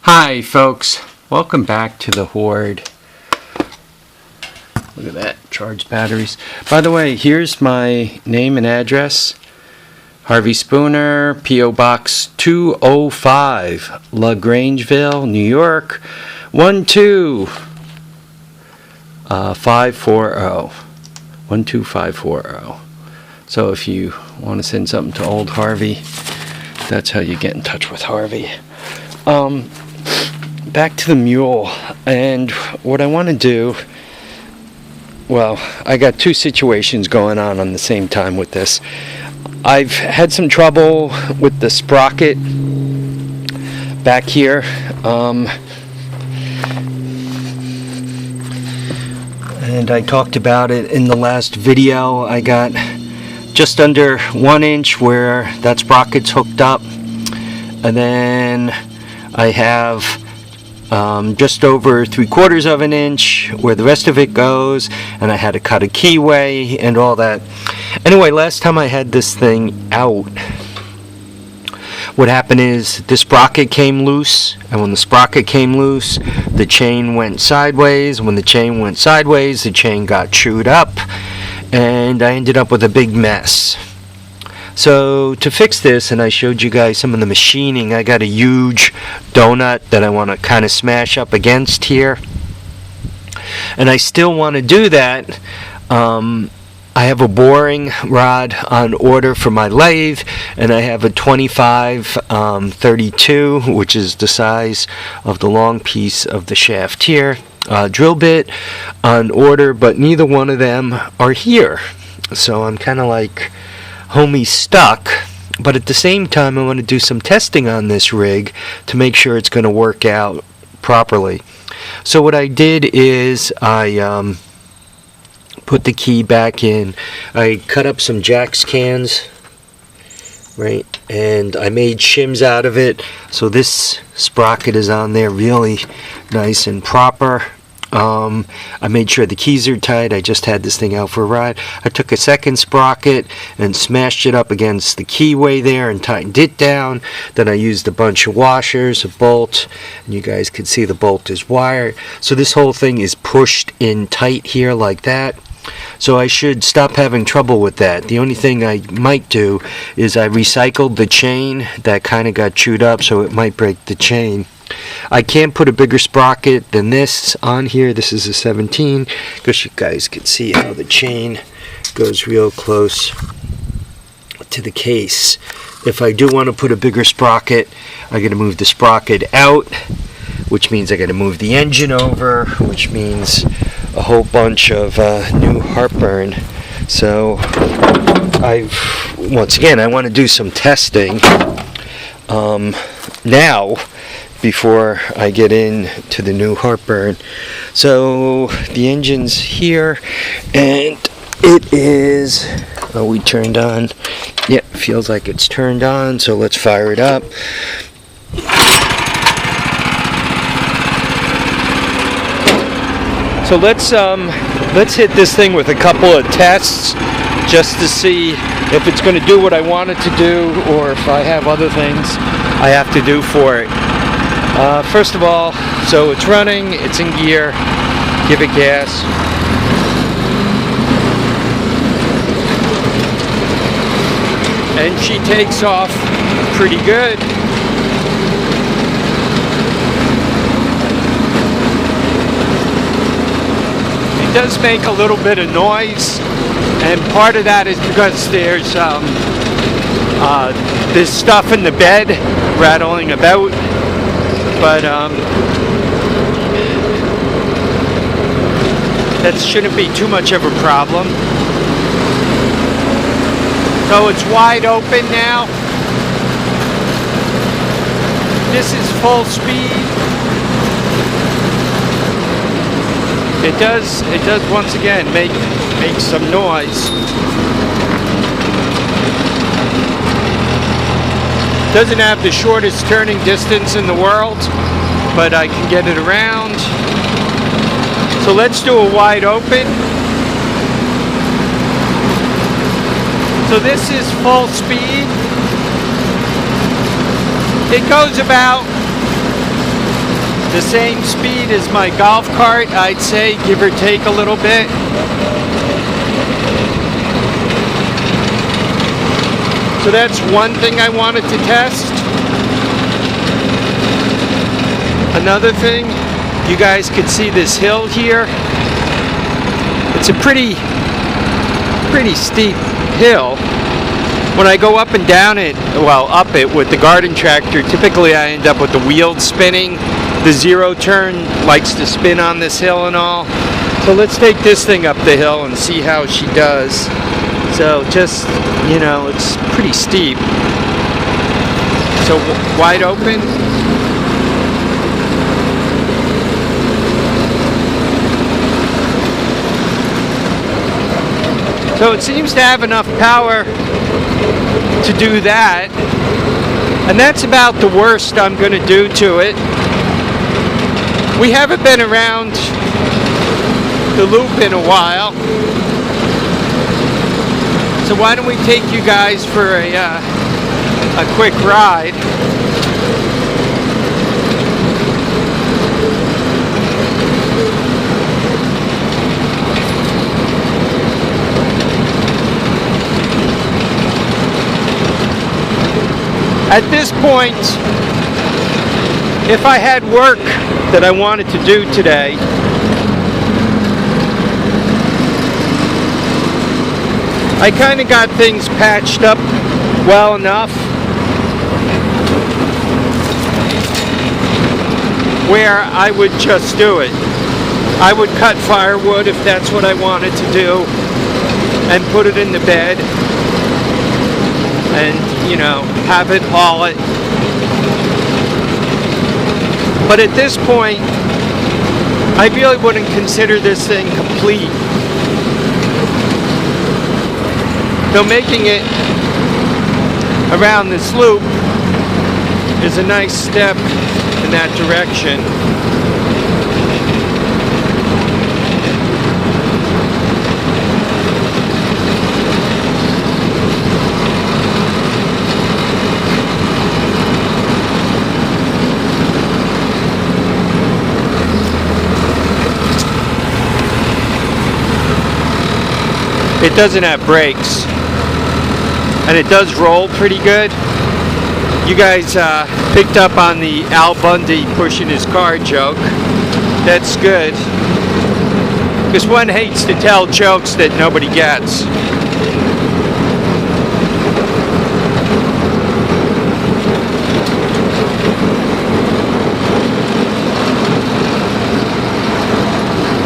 Hi folks, welcome back to the Hoard. Look at that, charged batteries. By the way, here's my name and address. Harvey Spooner, P.O. Box 205, LaGrangeville, New York, 12540. 12540. So if you want to send something to old Harvey, that's how you get in touch with Harvey. Back to the mule, and what I want to do, well, I got two situations going on the same time with this. I've had some trouble with the sprocket back here, and I talked about it in the last video. I got just under 1 inch where that sprocket's hooked up, and then I have just over 3/4 of an inch where the rest of it goes, and I had to cut a keyway and all that. Anyway, last time I had this thing out, what happened is the sprocket came loose, and when the sprocket came loose, the chain went sideways. When the chain went sideways, the chain got chewed up, and I ended up with a big mess. So to fix this, and I showed you guys some of the machining, I got a huge donut that I want to kind of smash up against here, and I still want to do that. I have a boring rod on order for my lathe, and I have a 25-32, which is the size of the long piece of the shaft here, drill bit on order, but neither one of them are here. So I'm kind of like homie stuck, but at the same time I want to do some testing on this rig to make sure it's going to work out properly. So what I did is I put the key back in. I cut up some Jack's cans, right, and I made shims out of it, so this sprocket is on there really nice and proper. I made sure the keys are tight. I just had this thing out for a ride. I took a second sprocket and smashed it up against the keyway there and tightened it down. Then I used a bunch of washers, a bolt, and you guys can see the bolt is wired. So this whole thing is pushed in tight here like that. So I should stop having trouble with that. The only thing I might do is I recycled the chain that kind of got chewed up, so it might break the chain. I can't put a bigger sprocket than this on here. This is a 17, because you guys can see how the chain goes real close to the case. If I do want to put a bigger sprocket, I got to move the sprocket out, which means I got to move the engine over, which means a whole bunch of new heartburn. So once again, I want to do some testing now before I get into the new heartburn. So the engine's here, and it is, are we turned on? Yeah, feels like it's turned on, so let's fire it up. So let's hit this thing with a couple of tests just to see if it's going to do what I want it to do, or if I have other things I have to do for it. First of all, so it's running, it's in gear, give it gas. And she takes off pretty good. It does make a little bit of noise, and part of that is because there's this stuff in the bed rattling about. But that shouldn't be too much of a problem. So it's wide open now. This is full speed. It does once again make some noise. Doesn't have the shortest turning distance in the world, but I can get it around. So let's do a wide open. So this is full speed. It goes about the same speed as my golf cart, I'd say, give or take a little bit. So that's one thing I wanted to test. Another thing, you guys could see this hill here. It's a pretty steep hill. When I go up and down it, well, up it with the garden tractor, typically I end up with the wheels spinning. The zero turn likes to spin on this hill and all. So let's take this thing up the hill and see how she does. So just, you know, it's pretty steep. So wide open. So it seems to have enough power to do that. And that's about the worst I'm going to do to it. We haven't been around the loop in a while. So why don't we take you guys for a quick ride. At this point, if I had work that I wanted to do today, I kind of got things patched up well enough where I would just do it. I would cut firewood if that's what I wanted to do and put it in the bed and, you know, have it haul it. But at this point, I really wouldn't consider this thing complete. Though making it around this loop is a nice step in that direction. It doesn't have brakes, and it does roll pretty good. You guys picked up on the Al Bundy pushing his car joke. That's good, because one hates to tell jokes that nobody gets.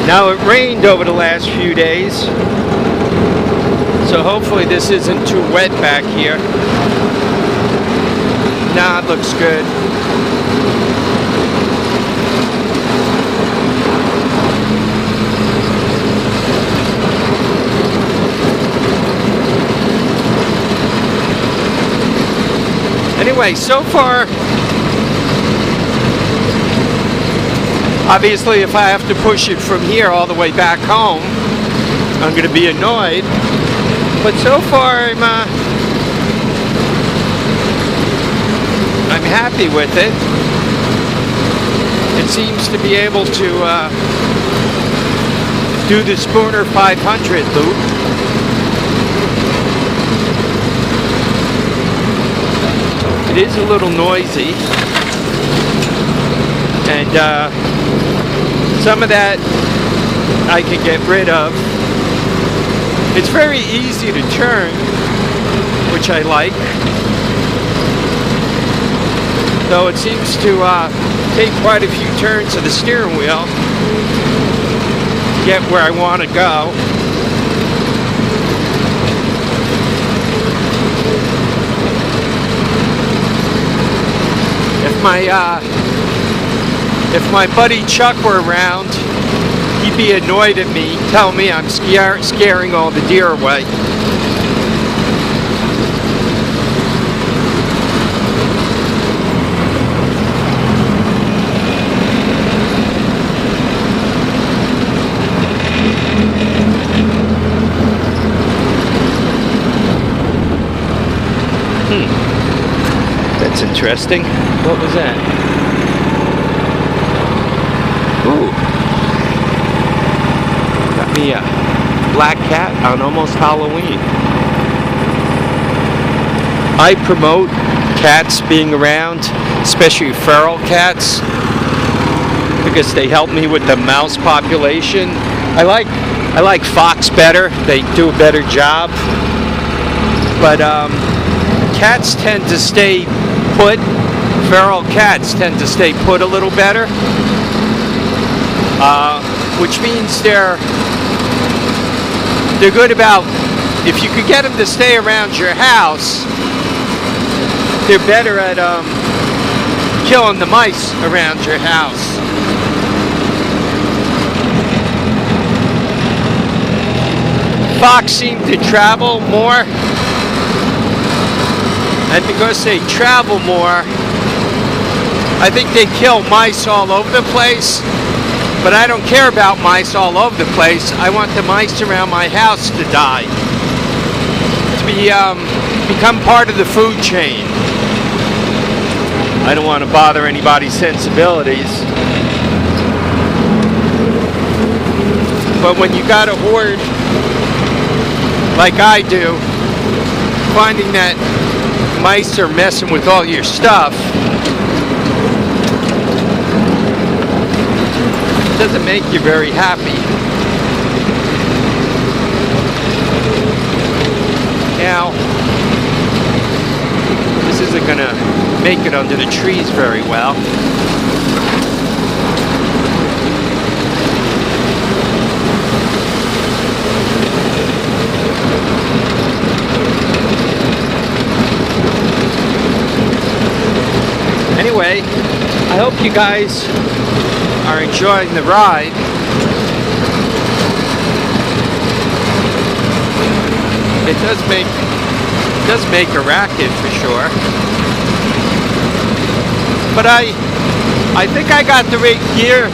Now it rained over the last few days, so hopefully this isn't too wet back here. Nah, it looks good. Anyway, so far, obviously if I have to push it from here all the way back home, I'm going to be annoyed. But so far I'm happy with it. It seems to be able to do the Spooner500 loop. It is a little noisy, and some of that I can get rid of. It's very easy to turn, which I like. Though it seems to take quite a few turns of the steering wheel to get where I want to go. If my buddy Chuck were around, he'd be annoyed at me, tell me I'm scaring all the deer away. That's interesting. What was that? Ooh. Got me a black cat on almost Halloween. I promote cats being around, especially feral cats, because they help me with the mouse population. I like fox better. They do a better job. But cats tend to stay put. Feral cats tend to stay put a little better, which means they're good about, if you could get them to stay around your house, they're better at killing the mice around your house. Fox seem to travel more, and because they travel more, I think they kill mice all over the place. But I don't care about mice all over the place. I want the mice around my house to die, to become part of the food chain. I don't want to bother anybody's sensibilities. But when you got a horde like I do, finding that mice are messing with all your stuff doesn't make you very happy. Now, this isn't gonna make it under the trees very well. Anyway, I hope you guys are enjoying the ride. It does make a racket for sure. But I think I got the gear.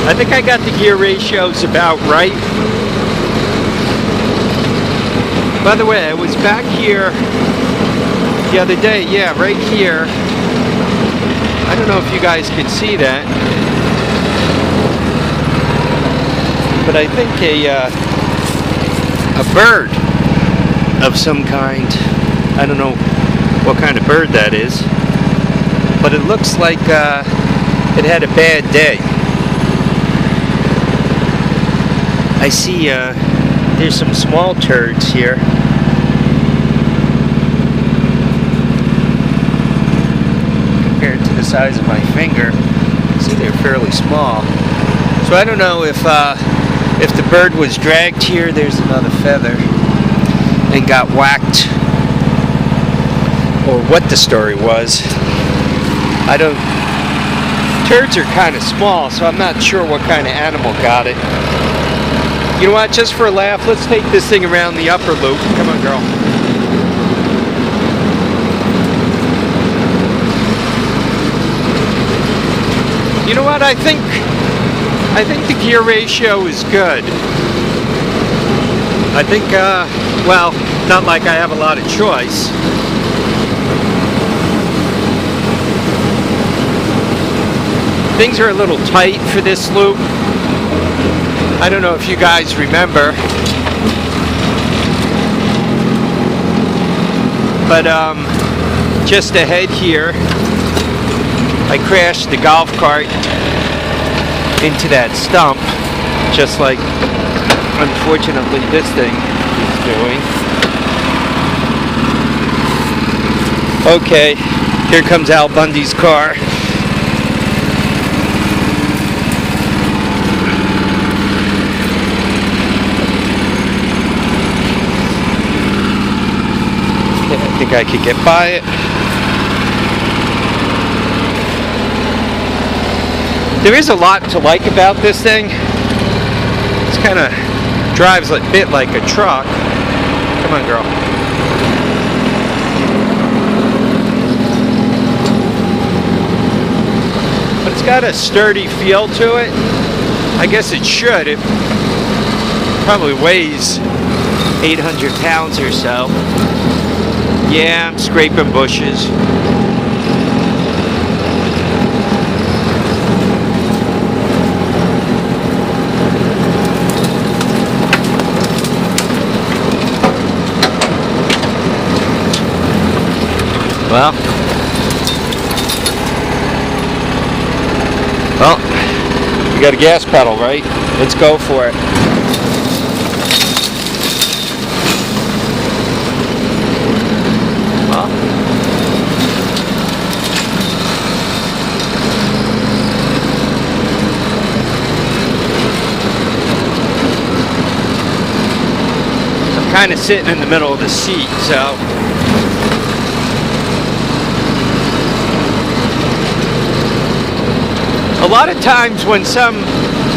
I think I got the gear ratios about right. By the way, I was back here the other day. Yeah, right here. I don't know if you guys can see that, but I think a bird of some kind. I don't know what kind of bird that is, but it looks like it had a bad day. I see there's some small turds here. Compared to the size of my finger, see, they're fairly small. So I don't know if the bird was dragged here. There's another feather, and got whacked, or what the story was. I don't. Turds are kind of small, so I'm not sure what kind of animal got it. You know what? Just for a laugh, let's take this thing around the upper loop. Come on, girl. You know what? I think the gear ratio is good. I think, well, not like I have a lot of choice. Things are a little tight for this loop. I don't know if you guys remember, but just ahead here, I crashed the golf cart into that stump, just like, unfortunately, this thing is doing. Okay, here comes Al Bundy's car. I think I could get by it. There is a lot to like about this thing. It's kind of drives a bit like a truck. Come on, girl. But it's got a sturdy feel to it. I guess it should. It probably weighs 800 pounds or so. Yeah, I'm scraping bushes. Well, you got a gas pedal, right? Let's go for it. Well, I'm kind of sitting in the middle of the seat, so a lot of times when some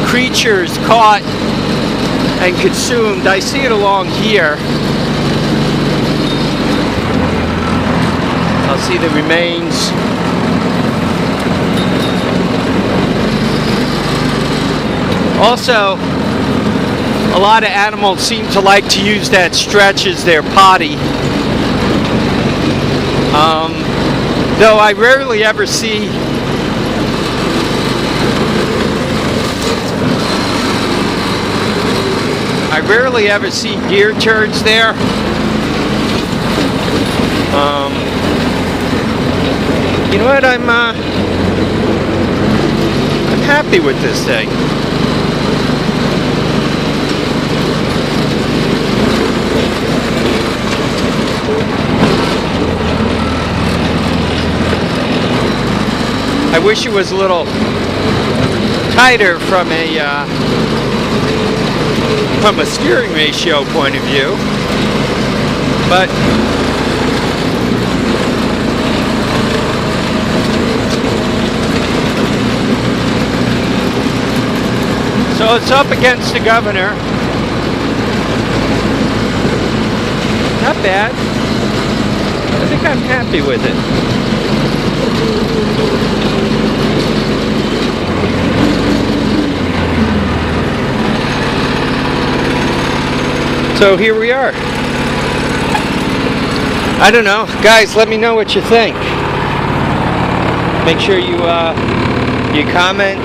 creature is caught and consumed, I see it along here. I'll see the remains. Also, a lot of animals seem to like to use that stretch as their potty. Though I rarely ever see deer turds there. You know what? I'm happy with this thing. I wish it was a little tighter from a steering ratio point of view, but so it's up against the governor. Not bad. I think I'm happy with it. So here we are. I don't know, guys. Let me know what you think. Make sure you comment,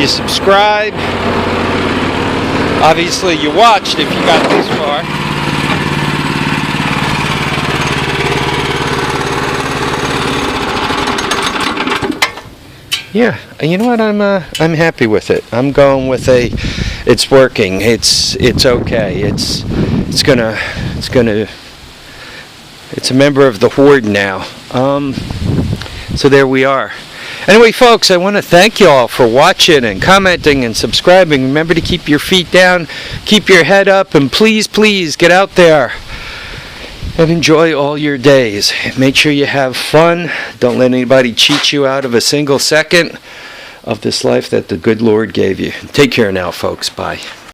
you subscribe. Obviously, you watched if you got this far. Yeah, you know what? I'm happy with it. I'm going with it's working. It's okay. It's a member of the horde now. So there we are. Anyway, folks, I want to thank you all for watching and commenting and subscribing. Remember to keep your feet down, keep your head up, and please, please get out there and enjoy all your days. Make sure you have fun. Don't let anybody cheat you out of a single second of this life that the good Lord gave you. Take care now, folks. Bye.